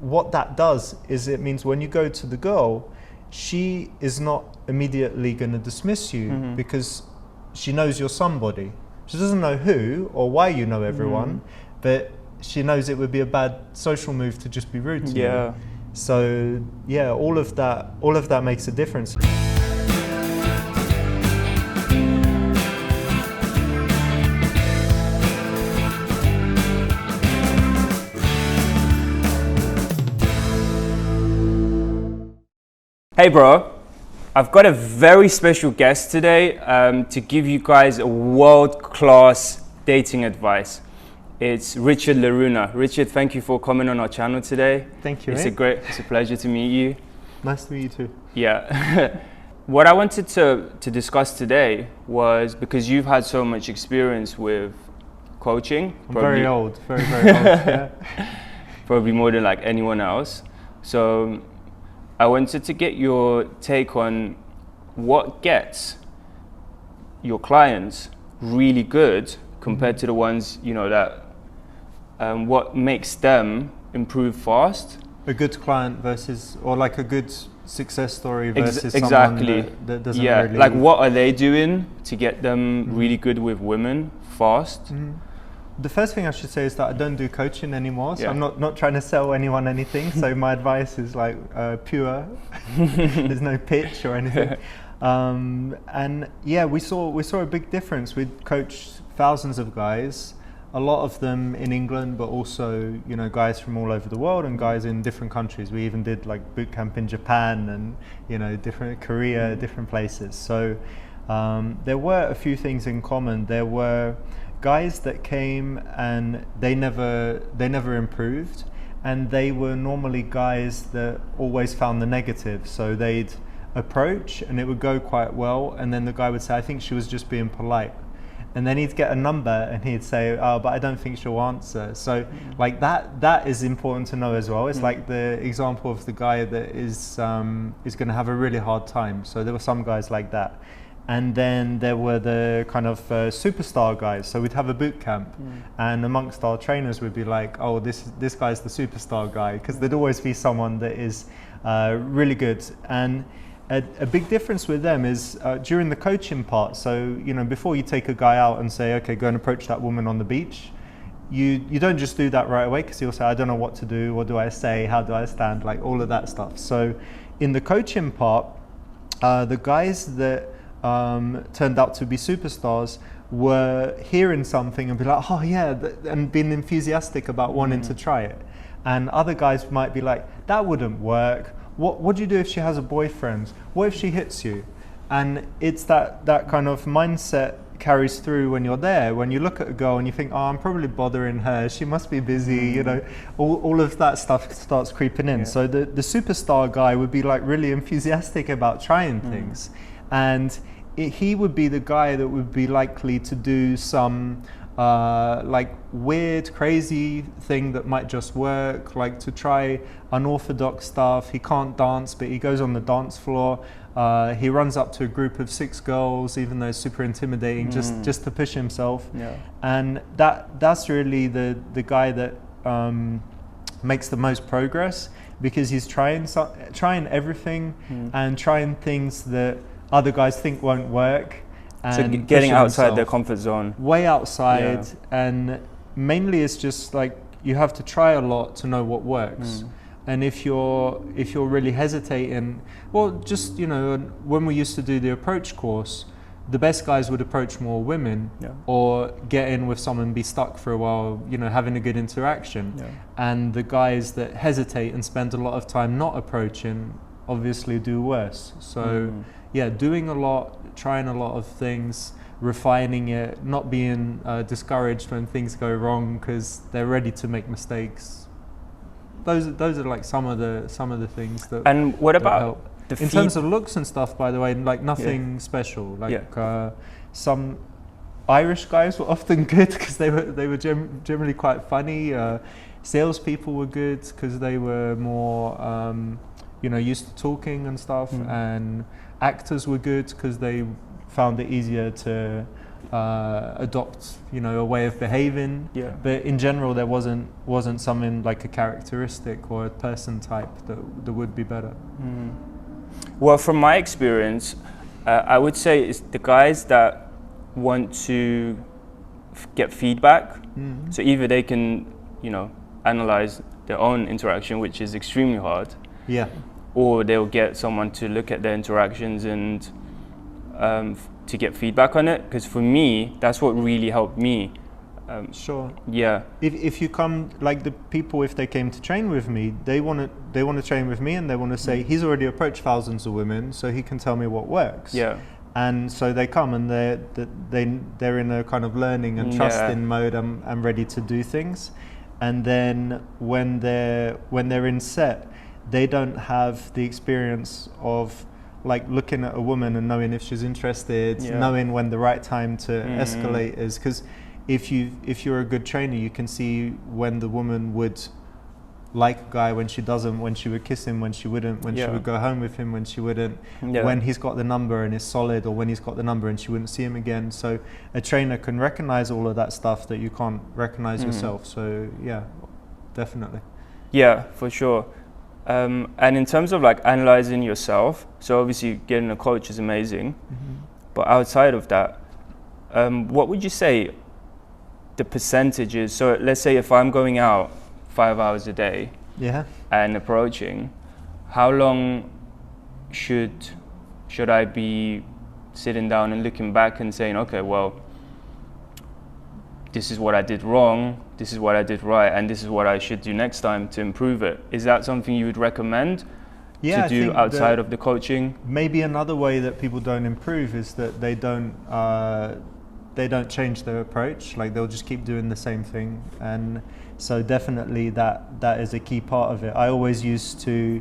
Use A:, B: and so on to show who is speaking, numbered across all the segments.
A: what that does is it means when you go to the girl, she is not immediately going to dismiss you because she knows you're somebody. She doesn't know who or why you know everyone, but she knows it would be a bad social move to just be rude to you. So yeah, all of that makes a difference.
B: Hey bro, I've got a very special guest today to give you guys a world-class dating advice. It's Richard Ruina. Richard, thank you for coming on our channel today.
A: Thank you.
B: It's a pleasure to meet you.
A: Nice to meet you too.
B: Yeah. What I wanted to discuss today was, because you've had so much experience with coaching.
A: I'm very old, very old, yeah.
B: Probably more than like anyone else. So I wanted to get your take on what gets your clients really good compared to the ones, you know, that what makes them improve fast.
A: A good client versus, or like a good success story versus
B: exactly.
A: someone that doesn't really...
B: like what are they doing to get them really good with women fast?
A: The first thing I should say is that I don't do coaching anymore, so I'm not trying to sell anyone anything. So my advice is like pure. There's no pitch or anything. And yeah, we saw a big difference. We coached thousands of guys, a lot of them in England, but also, you know, guys from all over the world and guys in different countries. We even did like boot camp in Japan and, you know, different Korea, different places. So there were a few things in common. There were guys that came and they never improved, and they were normally guys that always found the negative. So they'd approach and it would go quite well, and then the guy would say, I think she was just being polite. And then he'd get a number and he'd say, oh, but I don't think she'll answer. So like that is important to know as well. It's like the example of the guy that is going to have a really hard time. So there were some guys like that. And then there were the kind of superstar guys. So we'd have a boot camp, and amongst our trainers would be like, oh, this guy's the superstar guy, because there'd always be someone that is really good. And a big difference with them is during the coaching part. So, you know, before you take a guy out and say, okay, go and approach that woman on the beach, you don't just do that right away, because he'll say, I don't know what to do, what do I say, how do I stand, like all of that stuff. So in the coaching part, the guys that turned out to be superstars were hearing something and be like, oh yeah, and being enthusiastic about wanting to try it. And other guys might be like, that wouldn't work. What do you do if she has a boyfriend? What if she hits you? And it's that kind of mindset carries through when you're there. When you look at a girl and you think, oh, I'm probably bothering her, she must be busy, you know, all of that stuff starts creeping in. So the superstar guy would be like really enthusiastic about trying things. And he would be the guy that would be likely to do some like weird, crazy thing that might just work, like to try unorthodox stuff. He can't dance, but he goes on the dance floor. He runs up to a group of 6 girls, even though it's super intimidating, just to push himself. And that's really the guy that makes the most progress, because he's trying everything and trying things that other guys think won't work. And
B: so getting outside their comfort zone.
A: Way outside, and mainly it's just like you have to try a lot to know what works. And if you're really hesitating, well, just, you know, when we used to do the approach course, the best guys would approach more women, or get in with someone, be stuck for a while, you know, having a good interaction. And the guys that hesitate and spend a lot of time not approaching obviously do worse. So yeah, doing a lot, trying a lot of things, refining it, not being discouraged when things go wrong because they're ready to make mistakes. Those are like some of the things that. And what about in terms of looks and stuff? By the way, like nothing special. Like some Irish guys were often good because they were generally quite funny. Salespeople were good because they were more you know, used to talking and stuff. And actors were good because they found it easier to adopt, a way of behaving.
B: Yeah.
A: But in general, there wasn't something like a characteristic or a person type that would be better.
B: Well, from my experience, I would say it's the guys that want to get feedback. So either they can, analyze their own interaction, which is extremely hard.
A: Yeah.
B: Or they'll get someone to look at their interactions and to get feedback on it. Because for me, that's what really helped me.
A: Sure.
B: Yeah.
A: If you come, like the people, if they came to train with me, they want to train with me, and they want to say he's already approached thousands of women, so he can tell me what works.
B: Yeah.
A: And so they come and they're in a kind of learning and trusting mode and ready to do things. And then when they're in set, they don't have the experience of like looking at a woman and knowing if she's interested, knowing when the right time to escalate is. Because if you're a good trainer, you can see when the woman would like a guy, when she doesn't, when she would kiss him, when she wouldn't, when she would go home with him, when she wouldn't, when he's got the number and is solid, or when he's got the number and she wouldn't see him again. So a trainer can recognize all of that stuff that you can't recognize yourself. So yeah, definitely. Yeah,
B: for sure. And in terms of like analyzing yourself, so obviously getting a coach is amazing, but outside of that, what would you say the percentage is? So let's say if I'm going out 5 hours a day and approaching, how long should I be sitting down and looking back and saying, okay, well, this is what I did wrong, this is what I did right, and this is what I should do next time to improve it? Is that something you would recommend to do outside of the coaching?
A: Maybe another way that people don't improve is that they don't change their approach. Like they'll just keep doing the same thing. And so definitely that is a key part of it. I always used to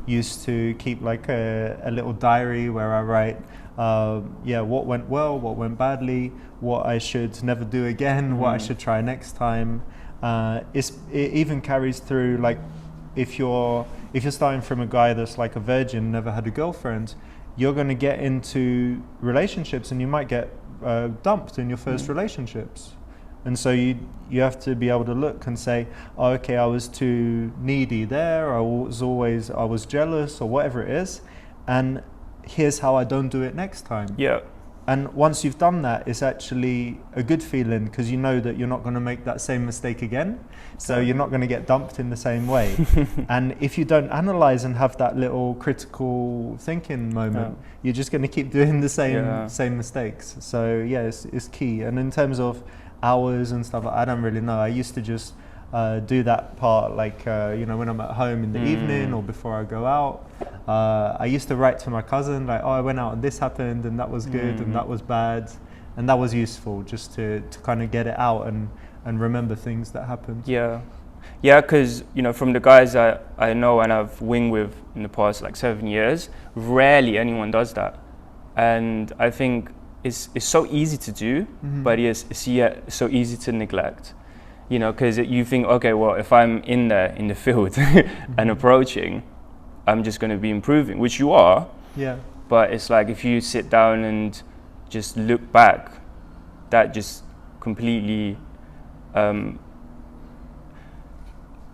A: keep like a little diary where I write what went well, what went badly, what I should never do again, what I should try next time. It even carries through, like if you're starting from a guy that's like a virgin, never had a girlfriend, you're going to get into relationships and you might get dumped in your first relationships. And so you have to be able to look and say, oh, okay, I was too needy there, I was jealous, or whatever it is, and here's how I don't do it next time.
B: Yeah.
A: And once you've done that, it's actually a good feeling, because you know that you're not going to make that same mistake again. So you're not going to get dumped in the same way. And if you don't analyze and have that little critical thinking moment, you're just going to keep doing the same mistakes. So yeah, it's key. And in terms of hours and stuff, I don't really know. I used to just do that part, like when I'm at home in the evening or before I go out. I used to write to my cousin like, oh, I went out and this happened and that was good and that was bad, and that was useful just to kind of get it out and remember things that happened.
B: Because from the guys I know and I've winged with in the past like 7 years, rarely anyone does that. And I think it's so easy to do, but it's yet so easy to neglect. Because you think, okay, well, if I'm in there in the field and approaching, I'm just going to be improving, which you are.
A: Yeah.
B: But it's like if you sit down and just look back, that just completely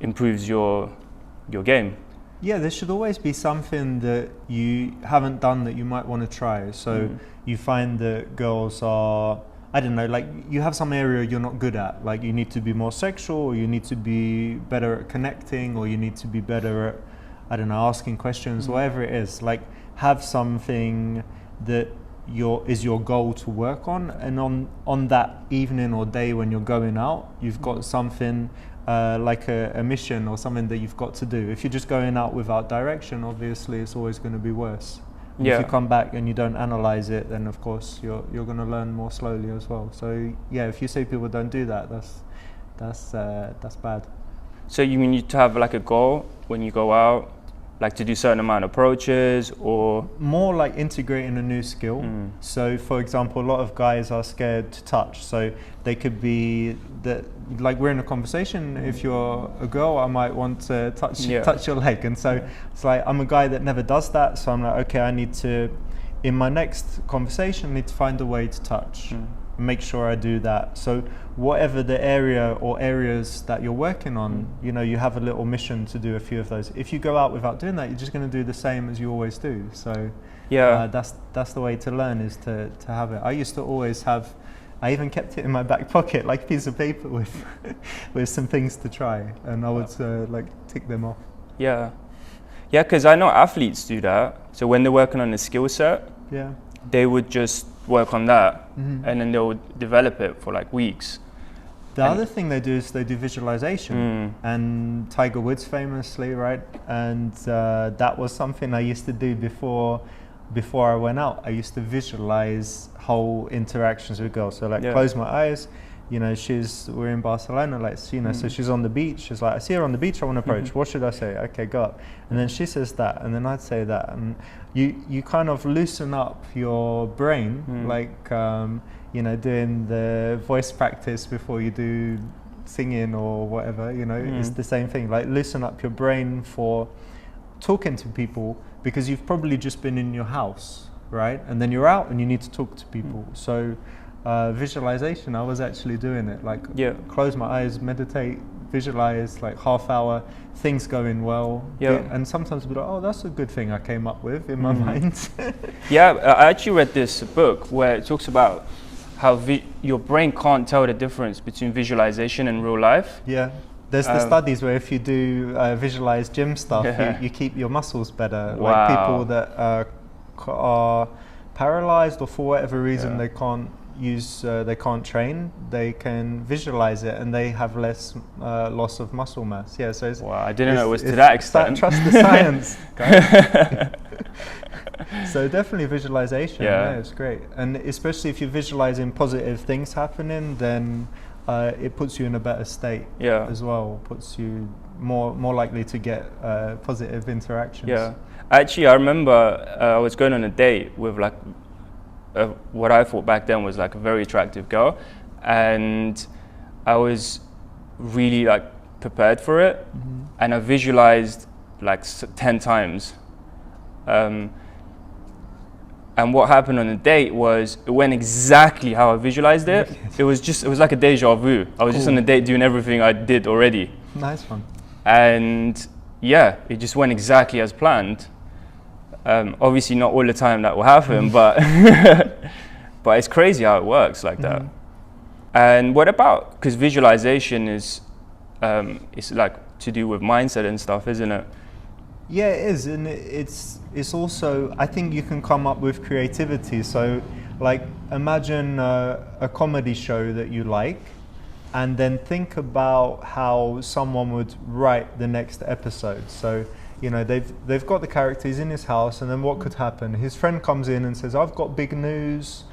B: improves your game.
A: Yeah, there should always be something that you haven't done that you might want to try. So you find that girls are, I don't know, like you have some area you're not good at, like you need to be more sexual, or you need to be better at connecting, or you need to be better at, I don't know, asking questions, whatever it is. Like have something that is your goal to work on, and on that evening or day when you're going out, you've got something like a mission or something that you've got to do. If you're just going out without direction, obviously it's always going to be worse. If you come back and you don't analyze it, then of course you're going to learn more slowly as well. So yeah, if you say people don't do that, that's bad.
B: So you mean you to have like a goal when you go out, like to do certain amount of approaches, or
A: more like integrating a new skill? So for example, a lot of guys are scared to touch, so they could be that, like we're in a conversation, if you're a girl, I might want to touch your leg, and so it's like I'm a guy that never does that, so I'm like, okay, I need to, in my next conversation, I need to find a way to touch. make sure I do that. So whatever the area or areas that you're working on, you know, you have a little mission to do a few of those. If you go out without doing that, you're just going to do the same as you always do. So that's the way to learn, is to have it. I used to always have, I even kept it in my back pocket, like a piece of paper with with some things to try, and I would like tick them off.
B: Yeah, because I know athletes do that. So when they're working on a skill set, they would just work on that, and then they would develop it for like weeks.
A: The other thing they do is they do visualization, and Tiger Woods famously, right? And that was something I used to do before I went out. I used to visualize whole interactions with girls. So like close my eyes, you know, we're in Barcelona, like, you know, so she's on the beach. She's like, I see her on the beach, I want to approach. What should I say? Okay, go up. And then she says that, and then I'd say that. And you kind of loosen up your brain, like, you know, doing the voice practice before you do singing or whatever, you know, it's the same thing. Like, loosen up your brain for talking to people, because you've probably just been in your house, right? And then you're out and you need to talk to people. So visualization, I was actually doing it, like close my eyes, meditate, visualize, like half hour, things going well. And sometimes be like, oh, that's a good thing I came up with in my mind.
B: I actually read this book where it talks about how your brain can't tell the difference between visualization and real life.
A: There's the studies where if you do visualize gym stuff, you keep your muscles better.
B: Wow.
A: Like people that are paralyzed, or for whatever reason they can't train, they can visualize it and they have less loss of muscle mass. So it's,
B: I didn't know it was to that extent.
A: Trust the science, guys. So definitely visualization, it's great. And especially if you're visualizing positive things happening, then it puts you in a better state as well, puts you more likely to get positive interactions.
B: Actually, I remember I was going on a date with like what I thought back then was like a very attractive girl, and I was really like prepared for it, and I visualized like 10 times. And what happened on the date was it went exactly how I visualized it. It was like a deja vu. I was just on a date doing everything I did already.
A: Nice one.
B: And it just went exactly as planned. Obviously not all the time that will happen, but but it's crazy how it works like that. And what about, because visualization is it's like to do with mindset and stuff, isn't it?
A: Yeah, it is, and it's also, I think you can come up with creativity. So like, imagine a comedy show that you like, and then think about how someone would write the next episode. So, you know, they've got the characters in his house, and then what could happen? His friend comes in and says, I've got big news,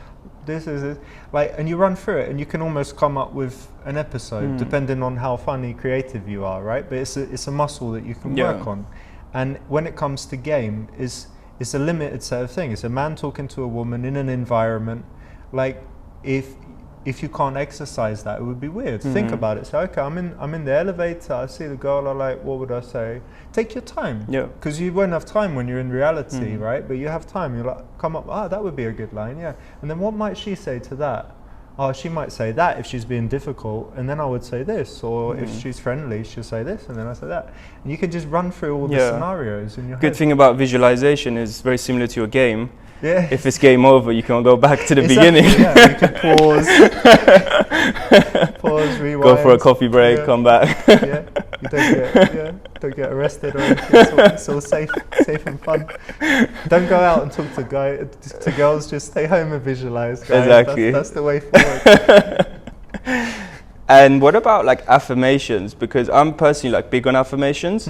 A: this is it. Like, and you run through it, and you can almost come up with an episode, depending on how funny, creative you are, right? But it's a muscle that you can work on. And when it comes to game, it's a limited set of things. It's a man talking to a woman in an environment. Like, if you can't exercise that, it would be weird. Think about it. So, okay, I'm in the elevator, I see the girl, I like, what would I say? Take your time. Because you won't have time when you're in reality, right? But you have time. You like come up, that would be a good line, And then what might she say to that? Oh, she might say that if she's being difficult, and then I would say this. Or if she's friendly, she'll say this, and then I say that. And you can just run through all the scenarios in your head.
B: Good thing about visualization is very similar to your game. If it's game over, you can go back to the beginning.
A: You can pause, rewind.
B: Go for a coffee break, come back.
A: You don't get arrested or anything. It's all safe and fun. Don't go out and talk to girls. Just stay home and visualize, guys.
B: Exactly.
A: That's the way forward.
B: And what about like affirmations? Because I'm personally like big on affirmations.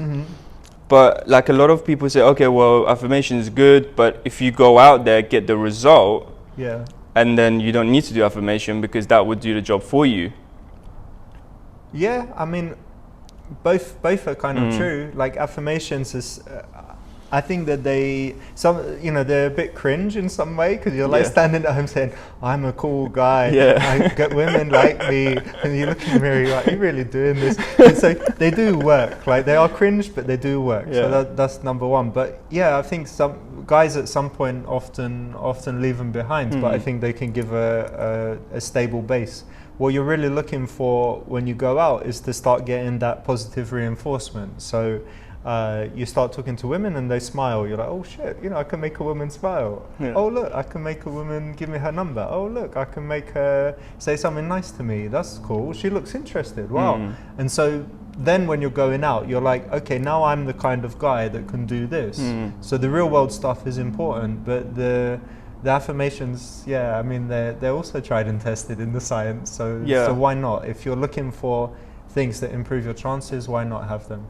B: But like a lot of people say, okay, well, affirmation is good, but if you go out there, get the result, and then you don't need to do affirmation because that would do the job for you. Yeah,
A: I mean, both are kind of true. Like affirmations is, I think that they're a bit cringe in some way, because you're like standing at home saying, I'm a cool guy, I get women like me, and you look in the mirror, you're like, are you really doing this? And so they do work, like they are cringe, but they do work. So that's number one. But yeah, I think some guys at some point often leave them behind, but I think they can give a stable base. What you're really looking for when you go out is to start getting that positive reinforcement. So you start talking to women and they smile. You're like, oh shit, I can make a woman smile. Oh look, I can make a woman give me her number. Oh look, I can make her say something nice to me. That's cool. She looks interested. Wow. And so then when you're going out, you're like, okay, now I'm the kind of guy that can do this. So the real world stuff is important, but the affirmations, I mean, they're also tried and tested in the science. So why not? If you're looking for things that improve your chances, why not have them?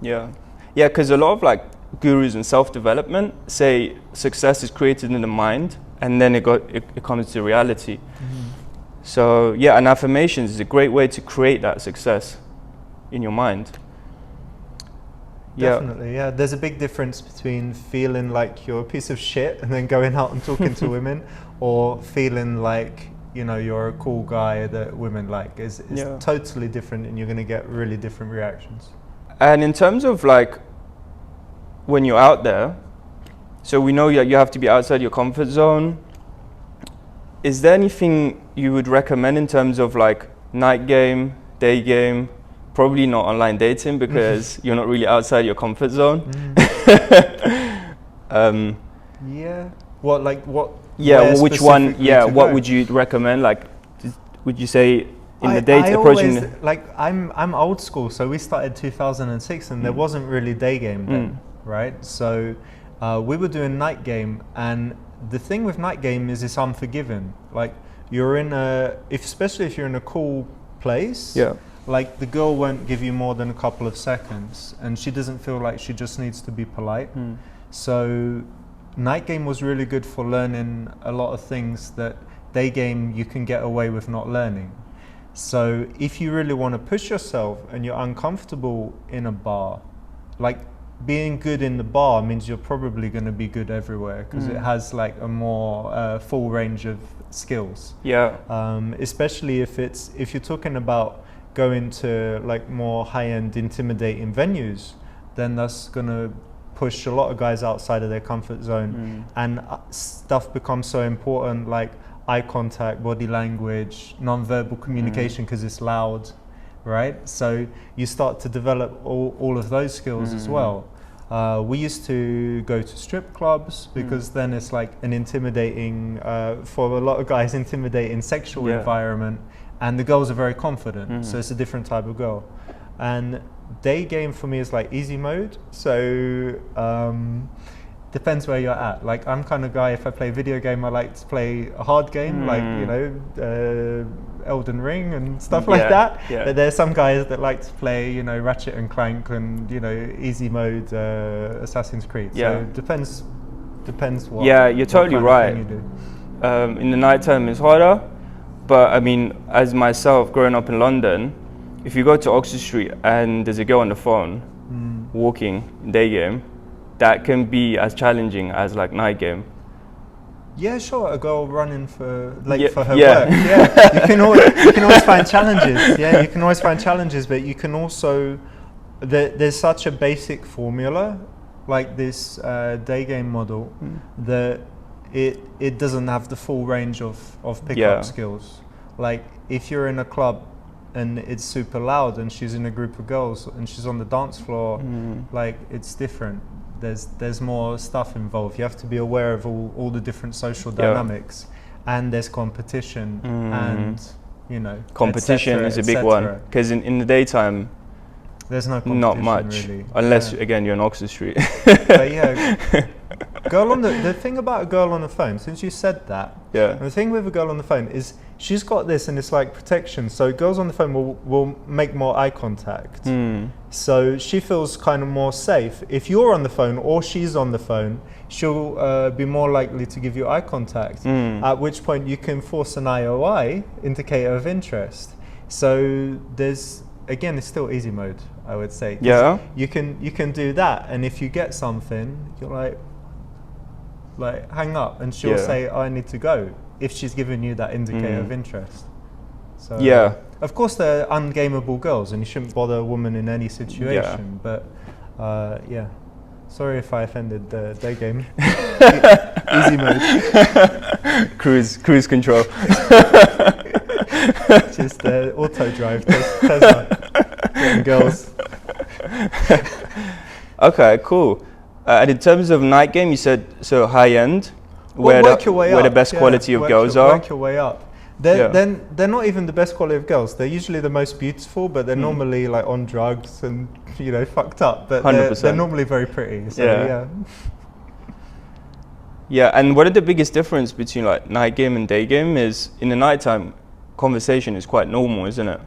B: Yeah, because a lot of like gurus in self-development say success is created in the mind, and then it comes to reality. So and affirmations is a great way to create that success in your mind.
A: Definitely, There's a big difference between feeling like you're a piece of shit and then going out and talking to women, or feeling like you're a cool guy that women like. It's totally different, and you're going to get really different reactions.
B: And in terms of like when you're out there, so we know you have to be outside your comfort zone. Is there anything you would recommend in terms of like night game, day game? Probably not online dating, because you're not really outside your comfort zone. Which one? What would you recommend? Like, would you say in the date approaching?
A: I'm old school, so we started 2006, and there wasn't really day game then, right? So we were doing night game, and the thing with night game is it's unforgiving. Like you're in especially if you're in a cool place. Like the girl won't give you more than a couple of seconds, and she doesn't feel like she just needs to be polite. So night game was really good for learning a lot of things that day game you can get away with not learning. So if you really want to push yourself and you're uncomfortable in a bar, like being good in the bar means you're probably going to be good everywhere, because it has like a more full range of skills. Especially if you're talking about going to like more high-end intimidating venues, then that's gonna push a lot of guys outside of their comfort zone, and stuff becomes so important, like eye contact, body language, non-verbal communication, because it's loud, right? So you start to develop all of those skills as well. We used to go to strip clubs, because then it's like an intimidating, for a lot of guys, intimidating sexual environment. And the girls are very confident, so it's a different type of girl. And day game for me is like easy mode, so depends where you're at. Like I'm kind of guy, if I play video game, I like to play a hard game, like Elden Ring and stuff like that. But there's some guys that like to play, Ratchet and Clank and easy mode Assassin's Creed. So it depends what.
B: Yeah, you're totally right.
A: You do.
B: In the nighttime it's harder. But I mean, as myself, growing up in London, if you go to Oxford Street and there's a girl on the phone walking day game, that can be as challenging as like night game.
A: Yeah, sure. A girl running for her work. You can always find challenges. You can always find challenges, but you can also there's such a basic formula, like this day game model, that it doesn't have the full range of pickup skills. Like if you're in a club and it's super loud and she's in a group of girls and she's on the dance floor, like it's different. There's more stuff involved. You have to be aware of all the different social dynamics, and there's competition, and
B: competition is a big one, because in the daytime
A: there's no competition,
B: not much,
A: really.
B: Unless again you're on Oxford Street.
A: But girl on the thing about a girl on the phone, since you said that, the thing with a girl on the phone is she's got this, and it's like protection. So girls on the phone will make more eye contact. So she feels kind of more safe. If you're on the phone or she's on the phone, she'll be more likely to give you eye contact. At which point you can force an IOI, indicator of interest. So there's, again, it's still easy mode, I would say. You can do that, and if you get something, you're like, like hang up, and she'll say, I need to go, if she's given you that indicator of interest. So of course they're ungameable girls, and you shouldn't bother a woman in any situation, but yeah. Sorry if I offended the day game. Easy mode.
B: Cruise control.
A: Just auto drive, Tesla. Getting girls.
B: Okay, cool. And in terms of night game, you said so high end,
A: where
B: the best quality of girls are.
A: Work your way up. They're not even the best quality of girls. They're usually the most beautiful, but they're normally like on drugs and fucked up. But they're normally very pretty. So
B: yeah. And what are the biggest difference between like night game and day game is in the nighttime, conversation is quite normal, isn't it?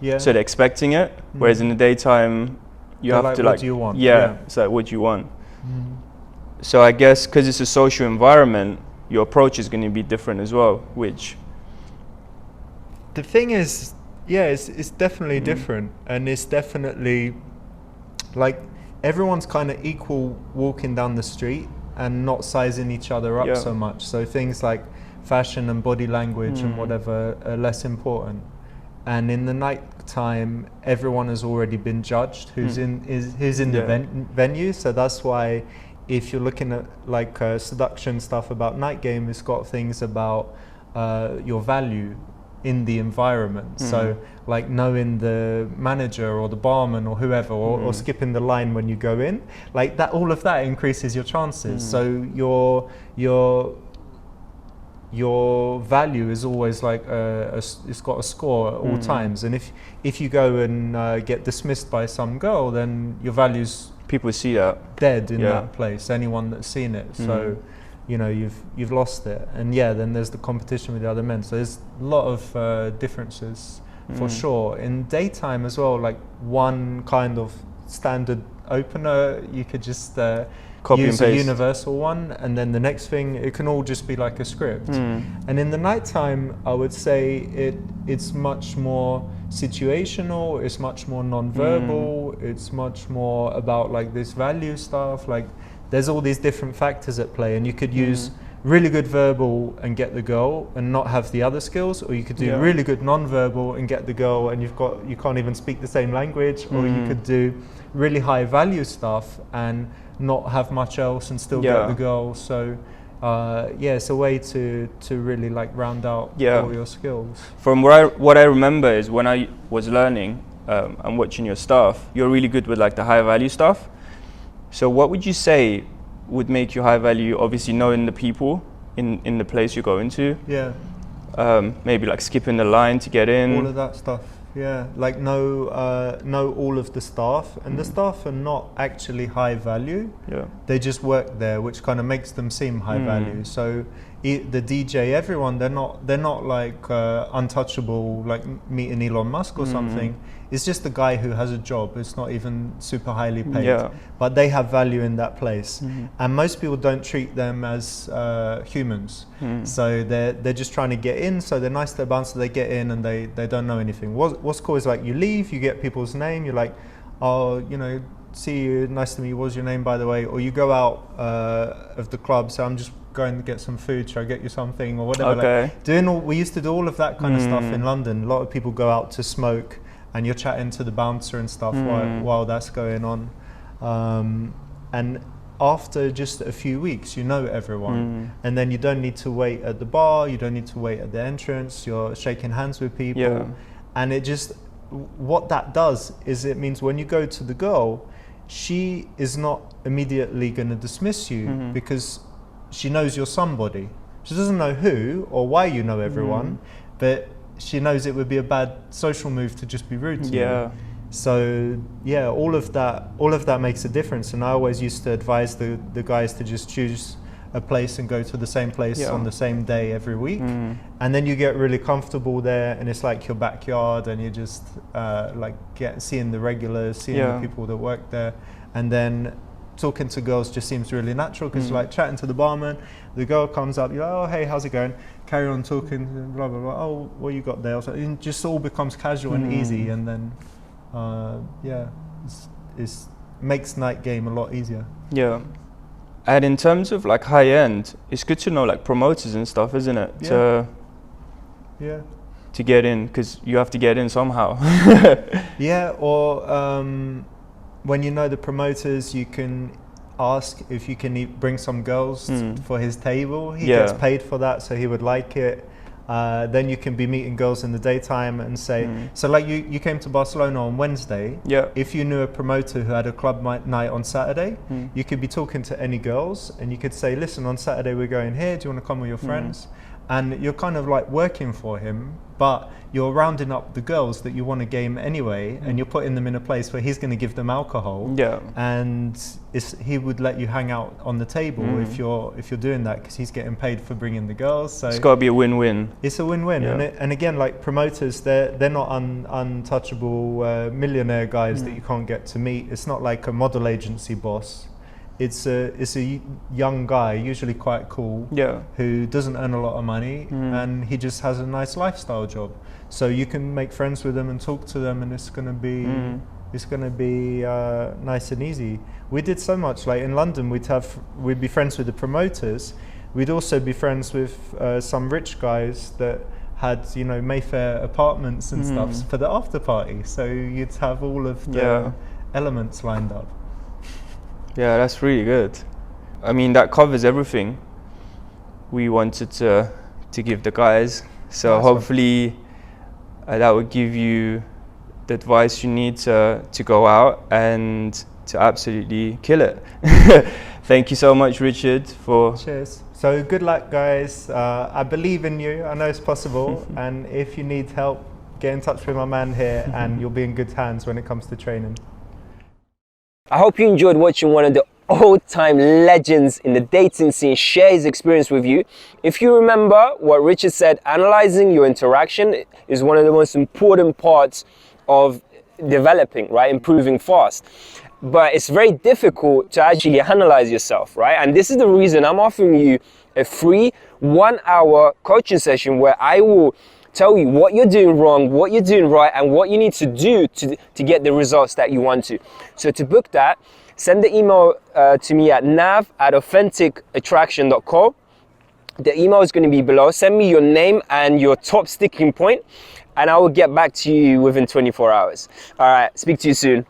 A: Yeah.
B: So they're expecting it, whereas in the daytime, you have to
A: what do you want?
B: It's like what you want. So I guess because it's a social environment, your approach is going to be different as well, which...
A: The thing is, it's definitely different, and it's definitely like everyone's kind of equal walking down the street and not sizing each other up so much. So things like fashion and body language and whatever are less important. And in the night time, everyone has already been judged who's in the venue. So that's why if you're looking at like seduction stuff about night game, it's got things about your value in the environment. So like knowing the manager or the barman or whoever, or skipping the line when you go in, like that, all of that increases your chances. So your value is always like it's got a score at all times. And if you go and get dismissed by some girl, then your value's
B: people see that
A: dead in that place. Anyone that's seen it, so you've lost it. And then there's the competition with the other men. So there's a lot of differences for sure. In daytime as well, like one kind of standard opener, you could just
B: copy
A: use
B: and
A: a
B: paste.
A: universal one, and then the next thing, it can all just be like a script. And in the nighttime, I would say it's much more situational, it's much more non-verbal, it's much more about like this value stuff. Like there's all these different factors at play, and you could use really good verbal and get the girl and not have the other skills, or you could do really good non-verbal and get the girl and you can't even speak the same language, or you could do really high value stuff and not have much else and still get the girl. So it's a way to really like round out all your skills.
B: From what I remember is when I was learning and watching your stuff, you're really good with like the high value stuff. So what would you say would make you high value? Obviously knowing the people in the place you're going to. Maybe like skipping the line to get in.
A: All of that stuff. Like know all of the staff, and the staff are not actually high value. They just work there, which kind of makes them seem high value. So the DJ, everyone, they're not like untouchable, like meeting Elon Musk or something. It's just a guy who has a job. It's not even super highly paid, but they have value in that place. And most people don't treat them as humans. So they're just trying to get in. So they're nice to the bouncer, they get in and they don't know anything. What's cool is like you leave, you get people's name. You're like, oh, see you, nice to meet you. What's your name, by the way? Or you go out of the club. So I'm just going to get some food. Should I get you something or whatever? Like we used to do all of that kind of stuff in London. A lot of people go out to smoke, and you're chatting to the bouncer and stuff while that's going on. And after just a few weeks, you know everyone. And then you don't need to wait at the bar, you don't need to wait at the entrance, you're shaking hands with people. And what that does is it means when you go to the girl, she is not immediately going to dismiss you because she knows you're somebody. She doesn't know who or why you know everyone, but she knows it would be a bad social move to just be rude to you. So all of that makes a difference. And I always used to advise the guys to just choose a place and go to the same place on the same day every week. And then you get really comfortable there, and it's like your backyard, and you just seeing the regulars, seeing the people that work there. And then talking to girls just seems really natural, because like chatting to the barman, the girl comes up, you're like, oh hey, how's it going? Carry on talking, blah blah blah. Oh, what you got there? So it just all becomes casual and easy, and then it makes night game a lot easier.
B: And in terms of like high end, it's good to know like promoters and stuff, isn't it?
A: Yeah.
B: To get in, because you have to get in somehow.
A: Yeah, or when you know the promoters, you can ask if you can bring some girls for his table. He gets paid for that, so he would like it. Then you can be meeting girls in the daytime and say, so like you came to Barcelona on Wednesday.
B: Yeah.
A: If you knew a promoter who had a club night on Saturday, you could be talking to any girls and you could say, listen, on Saturday we're going here, do you want to come with your friends? And you're kind of like working for him, but you're rounding up the girls that you want to game anyway, and you're putting them in a place where he's going to give them alcohol. Yeah. And he would let you hang out on the table if you're doing that, because he's getting paid for bringing the girls. So
B: it's got to be a win-win.
A: It's a win-win, and again, like promoters, they're not untouchable millionaire guys that you can't get to meet. It's not like a model agency boss. It's a young guy, usually quite cool, who doesn't earn a lot of money, and he just has a nice lifestyle job. So you can make friends with them and talk to them, and it's gonna be nice and easy. We did so much. Like in London, we'd be friends with the promoters. We'd also be friends with some rich guys that had, you know, Mayfair apartments and stuff for the after party. So you'd have all of the elements lined up.
B: Yeah, that's really good. I mean, that covers everything we wanted to give the guys. So hopefully that would give you the advice you need to go out and to absolutely kill it. Thank you so much, Richard, for...
A: Cheers. So good luck, guys. I believe in you. I know it's possible. And if you need help, get in touch with my man here and you'll be in good hands when it comes to training.
C: I hope you enjoyed watching one of the old-time legends in the dating scene share his experience with you. If you remember what Richard said, analyzing your interaction is one of the most important parts of developing, right? Improving fast. But it's very difficult to actually analyze yourself, right? And this is the reason I'm offering you a free 1-hour coaching session where I will tell you what you're doing wrong, what you're doing right, and what you need to do to get the results that you want to. So to book that, send the email to me at nav@authenticattraction.co. The email is going to be below. Send me your name and your top sticking point, and I will get back to you within 24 hours. All right, speak to you soon.